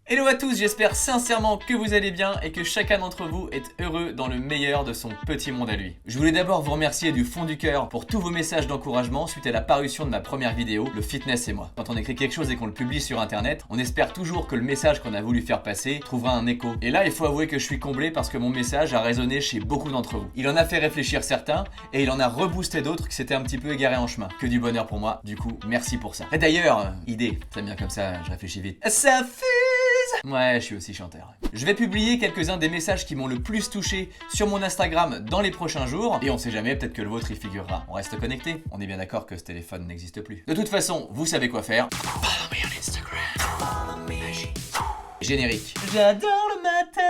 Hello à tous, j'espère sincèrement que vous allez bien et que chacun d'entre vous est heureux dans le meilleur de son petit monde à lui. Je voulais d'abord vous remercier du fond du cœur pour tous vos messages d'encouragement suite à la parution de ma première vidéo, le fitness et moi. Quand on écrit quelque chose et qu'on le publie sur internet, on espère toujours que le message qu'on a voulu faire passer trouvera un écho. Et là, il faut avouer que je suis comblé parce que mon message a résonné chez beaucoup d'entre vous. Il en a fait réfléchir certains et il en a reboosté d'autres qui s'étaient un petit peu égarés en chemin. Que du bonheur pour moi, du coup, merci pour ça. Et d'ailleurs, idée, ça bien comme ça, je réfléchis vite. Ça fuse! Ouais, je suis aussi chanteur. Je vais publier quelques-uns des messages qui m'ont le plus touché sur mon Instagram dans les prochains jours. Et on sait jamais, peut-être que le vôtre y figurera. On reste connecté. On est bien d'accord que ce téléphone n'existe plus. De toute façon, vous savez quoi faire. Follow me on Instagram. Follow me. Générique. J'adore le matin.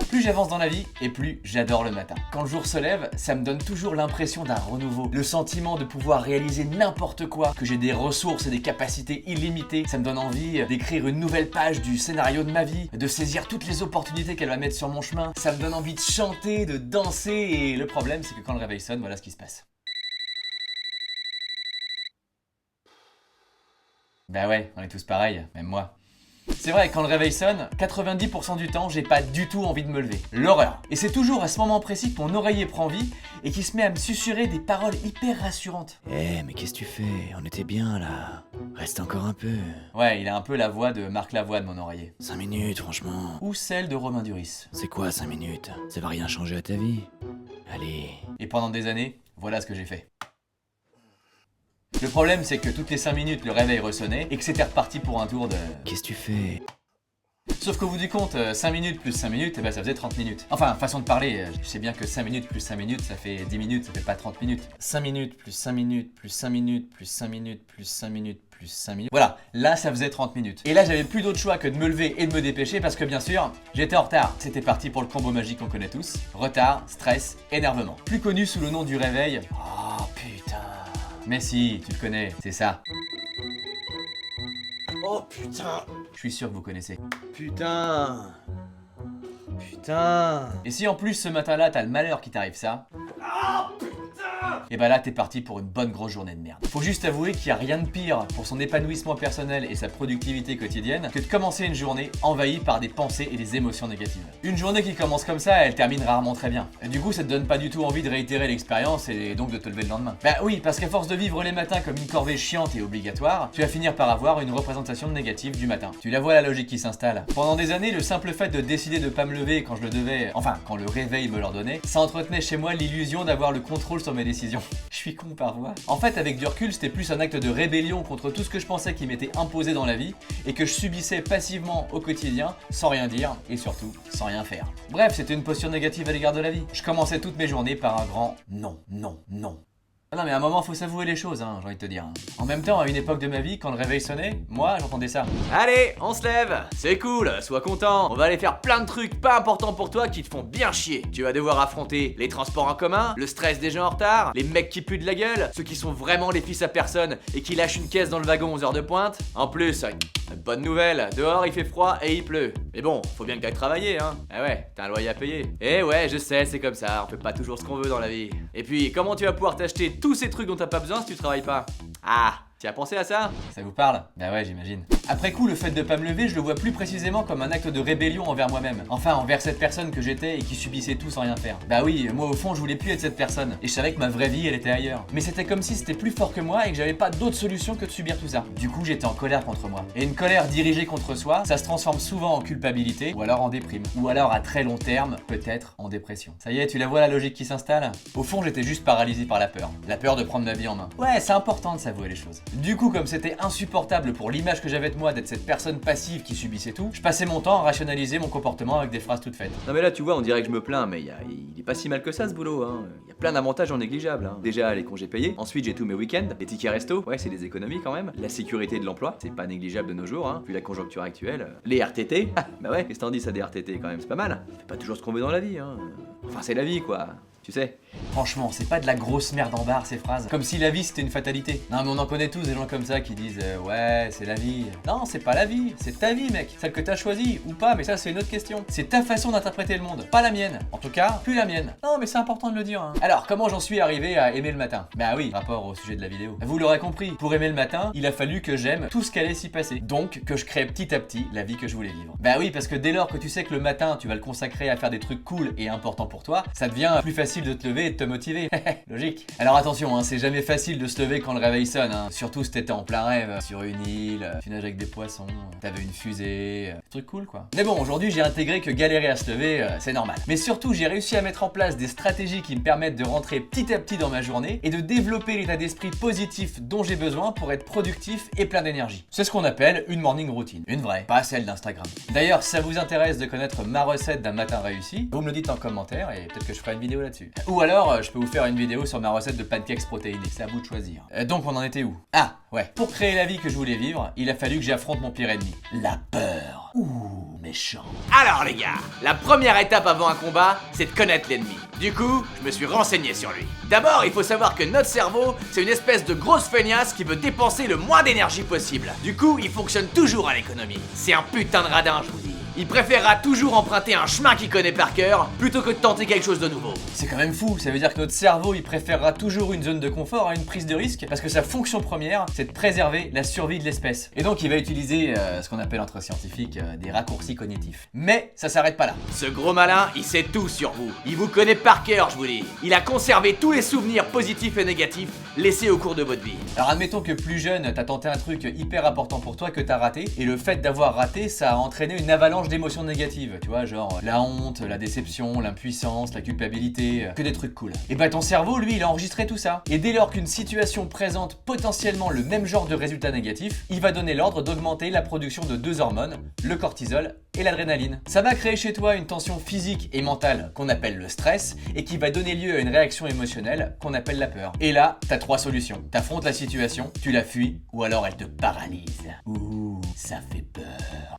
Plus j'avance dans la vie et plus j'adore le matin. Quand le jour se lève, ça me donne toujours l'impression d'un renouveau. Le sentiment de pouvoir réaliser n'importe quoi, que j'ai des ressources et des capacités illimitées. Ça me donne envie d'écrire une nouvelle page du scénario de ma vie, de saisir toutes les opportunités qu'elle va mettre sur mon chemin. Ça me donne envie de chanter, de danser et le problème c'est que quand le réveil sonne, voilà ce qui se passe. Bah ouais, on est tous pareils, même moi. C'est vrai, quand le réveil sonne, 90% du temps, j'ai pas du tout envie de me lever. L'horreur. Et c'est toujours à ce moment précis que mon oreiller prend vie et qui se met à me susurrer des paroles hyper rassurantes. Mais qu'est-ce que tu fais? On était bien là. Reste encore un peu. Ouais, il a un peu la voix de Marc Lavoine, mon oreiller. 5 minutes, franchement. Ou celle de Romain Duris. C'est quoi 5 minutes? Ça va rien changer à ta vie? Allez. Et pendant des années, voilà ce que j'ai fait. Le problème, c'est que toutes les 5 minutes, le réveil ressonnait et que c'était reparti pour un tour de... Qu'est-ce que tu fais? Sauf qu'au bout du compte, 5 minutes plus 5 minutes, eh ben ça faisait 30 minutes. Enfin, façon de parler, je sais bien que 5 minutes plus 5 minutes, ça fait 10 minutes, ça fait pas 30 minutes. 5 minutes plus 5 minutes plus 5 minutes plus 5 minutes plus 5 minutes plus 5 minutes. Voilà, là ça faisait 30 minutes. Et là j'avais plus d'autre choix que de me lever et de me dépêcher parce que bien sûr, j'étais en retard. C'était parti pour le combo magique qu'on connaît tous. Retard, stress, énervement. Plus connu sous le nom du réveil. Oh putain. Mais si, tu le connais, c'est ça. Oh putain. Je suis sûr que vous connaissez. Putain. Putain. Et si en plus ce matin-là t'as le malheur qui t'arrive ça, et bah là t'es parti pour une bonne grosse journée de merde. Faut juste avouer qu'il n'y a rien de pire pour son épanouissement personnel et sa productivité quotidienne que de commencer une journée envahie par des pensées et des émotions négatives. Une journée qui commence comme ça, elle termine rarement très bien. Et du coup ça te donne pas du tout envie de réitérer l'expérience et donc de te lever le lendemain. Bah oui, parce qu'à force de vivre les matins comme une corvée chiante et obligatoire, tu vas finir par avoir une représentation négative du matin. Tu la vois la logique qui s'installe. Pendant des années, le simple fait de décider de pas me lever quand je le devais, enfin quand le réveil me l'ordonnait, ça entretenait chez moi l'illusion d'avoir le contrôle sur mes décisions. Je suis con par voix. En fait, avec du recul, c'était plus un acte de rébellion contre tout ce que je pensais qui m'était imposé dans la vie et que je subissais passivement au quotidien, sans rien dire et surtout sans rien faire. Bref, c'était une posture négative à l'égard de la vie. Je commençais toutes mes journées par un grand non, non, non. Non mais à un moment faut s'avouer les choses, hein, j'ai envie de te dire. En même temps, à une époque de ma vie, quand le réveil sonnait, moi j'entendais ça. Allez, on se lève. C'est cool, sois content. On va aller faire plein de trucs pas importants pour toi qui te font bien chier. Tu vas devoir affronter les transports en commun, le stress des gens en retard, les mecs qui puent de la gueule, ceux qui sont vraiment les fils à personne et qui lâchent une caisse dans le wagon aux heures de pointe. En plus, bonne nouvelle, dehors il fait froid et il pleut. Mais bon, faut bien que t'ailles travailler, hein. Ah ouais, t'as un loyer à payer. Eh ouais, je sais, c'est comme ça, on fait pas toujours ce qu'on veut dans la vie. Et puis, comment tu vas pouvoir t'acheter tous ces trucs dont t'as pas besoin si tu travailles pas? Ah, tu as pensé à ça? Ça vous parle? Bah ouais, j'imagine. Après coup, le fait de pas me lever, je le vois plus précisément comme un acte de rébellion envers moi-même. Enfin, envers cette personne que j'étais et qui subissait tout sans rien faire. Bah oui, moi au fond, je voulais plus être cette personne. Et je savais que ma vraie vie, elle était ailleurs. Mais c'était comme si c'était plus fort que moi et que j'avais pas d'autre solution que de subir tout ça. Du coup, j'étais en colère contre moi. Et une colère dirigée contre soi, ça se transforme souvent en culpabilité, ou alors en déprime. Ou alors à très long terme, peut-être en dépression. Ça y est, tu la vois la logique qui s'installe? Au fond, j'étais juste paralysé par la peur. La peur de prendre ma vie en main. Ouais, c'est important de s'avouer les choses. Du coup, comme c'était insupportable pour l'image que j'avais de moi d'être cette personne passive qui subissait tout, je passais mon temps à rationaliser mon comportement avec des phrases toutes faites. Non mais là tu vois, on dirait que je me plains, mais il est pas si mal que ça ce boulot, hein. Il y a plein d'avantages non négligeables, hein. Déjà les congés payés, ensuite j'ai tous mes week-ends, les tickets resto, ouais c'est des économies quand même, la sécurité de l'emploi, c'est pas négligeable de nos jours, hein, vu la conjoncture actuelle, les RTT, bah ouais, qu'est-ce que t'en dis ça des RTT quand même, c'est pas mal, on fait pas toujours ce qu'on veut dans la vie, hein. Enfin c'est la vie quoi. tu sais. Franchement, c'est pas de la grosse merde en barre ces phrases. Comme si la vie c'était une fatalité. Non mais on en connaît tous des gens comme ça qui disent ouais c'est la vie. Non c'est pas la vie, c'est ta vie mec. Celle que t'as choisie ou pas, mais ça c'est une autre question. C'est ta façon d'interpréter le monde, pas la mienne. En tout cas, plus la mienne. Non mais c'est important de le dire hein. Alors comment j'en suis arrivé à aimer le matin? Bah oui, rapport au sujet de la vidéo. Vous l'aurez compris, pour aimer le matin, il a fallu que j'aime tout ce qu'allait s'y passer. Donc que je crée petit à petit la vie que je voulais vivre. Bah oui, parce que dès lors que tu sais que le matin tu vas le consacrer à faire des trucs cool et importants pour toi, ça devient plus facile de te lever et de te motiver. Logique. Alors attention, hein, c'est jamais facile de se lever quand le réveil sonne, hein. Surtout si t'étais en plein rêve, sur une île, tu nages avec des poissons, t'avais une fusée, truc cool quoi. Mais bon, aujourd'hui j'ai intégré que galérer à se lever, c'est normal. Mais surtout, j'ai réussi à mettre en place des stratégies qui me permettent de rentrer petit à petit dans ma journée et de développer l'état d'esprit positif dont j'ai besoin pour être productif et plein d'énergie. C'est ce qu'on appelle une morning routine. Une vraie, pas celle d'Instagram. D'ailleurs, si ça vous intéresse de connaître ma recette d'un matin réussi, vous me le dites en commentaire et peut-être que je ferai une vidéo là-dessus. Ou alors, je peux vous faire une vidéo sur ma recette de pancakes protéinés, c'est à vous de choisir. Donc on en était où? Ah, ouais. Pour créer la vie que je voulais vivre, il a fallu que j'affronte mon pire ennemi. La peur. Ouh, méchant. Alors les gars, la première étape avant un combat, c'est de connaître l'ennemi. Du coup, je me suis renseigné sur lui. D'abord, il faut savoir que notre cerveau, c'est une espèce de grosse feignasse qui veut dépenser le moins d'énergie possible. Du coup, il fonctionne toujours à l'économie. C'est un putain de radin, je vous dis. Il préférera toujours emprunter un chemin qu'il connaît par cœur plutôt que de tenter quelque chose de nouveau. C'est quand même fou, ça veut dire que notre cerveau il préférera toujours une zone de confort à une prise de risque parce que sa fonction première c'est de préserver la survie de l'espèce. Et donc il va utiliser ce qu'on appelle entre scientifiques des raccourcis cognitifs. Mais ça s'arrête pas là. Ce gros malin, il sait tout sur vous. Il vous connaît par cœur, je vous dis. Il a conservé tous les souvenirs positifs et négatifs laissés au cours de votre vie. Alors admettons que plus jeune, t'as tenté un truc hyper important pour toi que t'as raté, et le fait d'avoir raté, ça a entraîné une avalanche d'émotions négatives, tu vois, genre la honte, la déception, l'impuissance, la culpabilité, que des trucs cool. Et bah ton cerveau, lui, il a enregistré tout ça. Et dès lors qu'une situation présente potentiellement le même genre de résultat négatif, il va donner l'ordre d'augmenter la production de deux hormones, le cortisol et l'adrénaline. Ça va créer chez toi une tension physique et mentale qu'on appelle le stress, et qui va donner lieu à une réaction émotionnelle qu'on appelle la peur. Et là, t'as trois solutions. T'affrontes la situation, tu la fuis, ou alors elle te paralyse. Ouh, ça fait peur.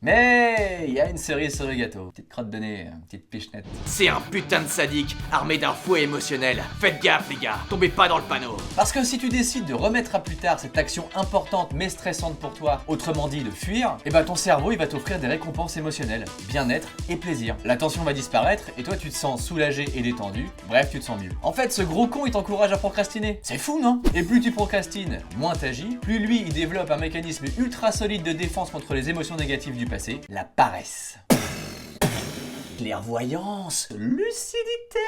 Mais il y a une cerise sur le gâteau. Petite crotte de nez, petite pichenette. C'est un putain de sadique, armé d'un fouet émotionnel. Faites gaffe les gars, tombez pas dans le panneau. Parce que si tu décides de remettre à plus tard cette action importante mais stressante pour toi, autrement dit de fuir, et bah ton cerveau il va t'offrir des récompenses émotionnelles, bien-être et plaisir. La tension va disparaître et toi tu te sens soulagé et détendu, bref tu te sens mieux. En fait ce gros con il t'encourage à procrastiner. C'est fou non? Et plus tu procrastines, moins t'agis, plus lui il développe un mécanisme ultra solide de défense contre les émotions négatives du passé, la paresse. Clairvoyance, lucidité.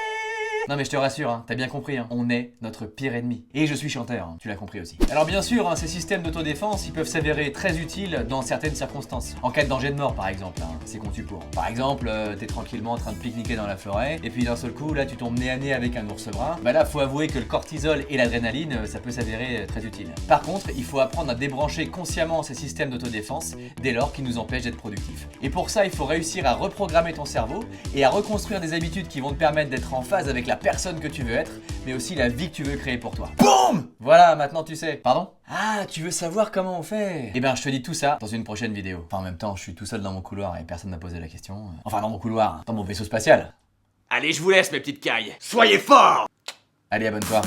Non mais je te rassure, hein, t'as bien compris, hein, on est notre pire ennemi. Et je suis chanteur, hein, tu l'as compris aussi. Alors bien sûr, hein, ces systèmes d'autodéfense, ils peuvent s'avérer très utiles dans certaines circonstances. En cas de danger de mort par exemple, hein, c'est conçu pour. Par exemple, t'es tranquillement en train de pique-niquer dans la forêt, et puis d'un seul coup, là tu tombes nez à nez avec un ours brun. Bah là, faut avouer que le cortisol et l'adrénaline, ça peut s'avérer très utile. Par contre, il faut apprendre à débrancher consciemment ces systèmes d'autodéfense dès lors qu'ils nous empêchent d'être productifs. Et pour ça, il faut réussir à reprogrammer ton cerveau et à reconstruire des habitudes qui vont te permettre d'être en phase avec la personne que tu veux être, mais aussi la vie que tu veux créer pour toi. Boum! Voilà, maintenant tu sais. Pardon? Ah, tu veux savoir comment on fait? Eh ben, je te dis tout ça dans une prochaine vidéo. Enfin, en même temps, je suis tout seul dans mon couloir et personne m'a posé la question. Enfin, dans mon couloir, dans mon vaisseau spatial. Allez, je vous laisse mes petites cailles. Soyez forts! Allez, abonne-toi.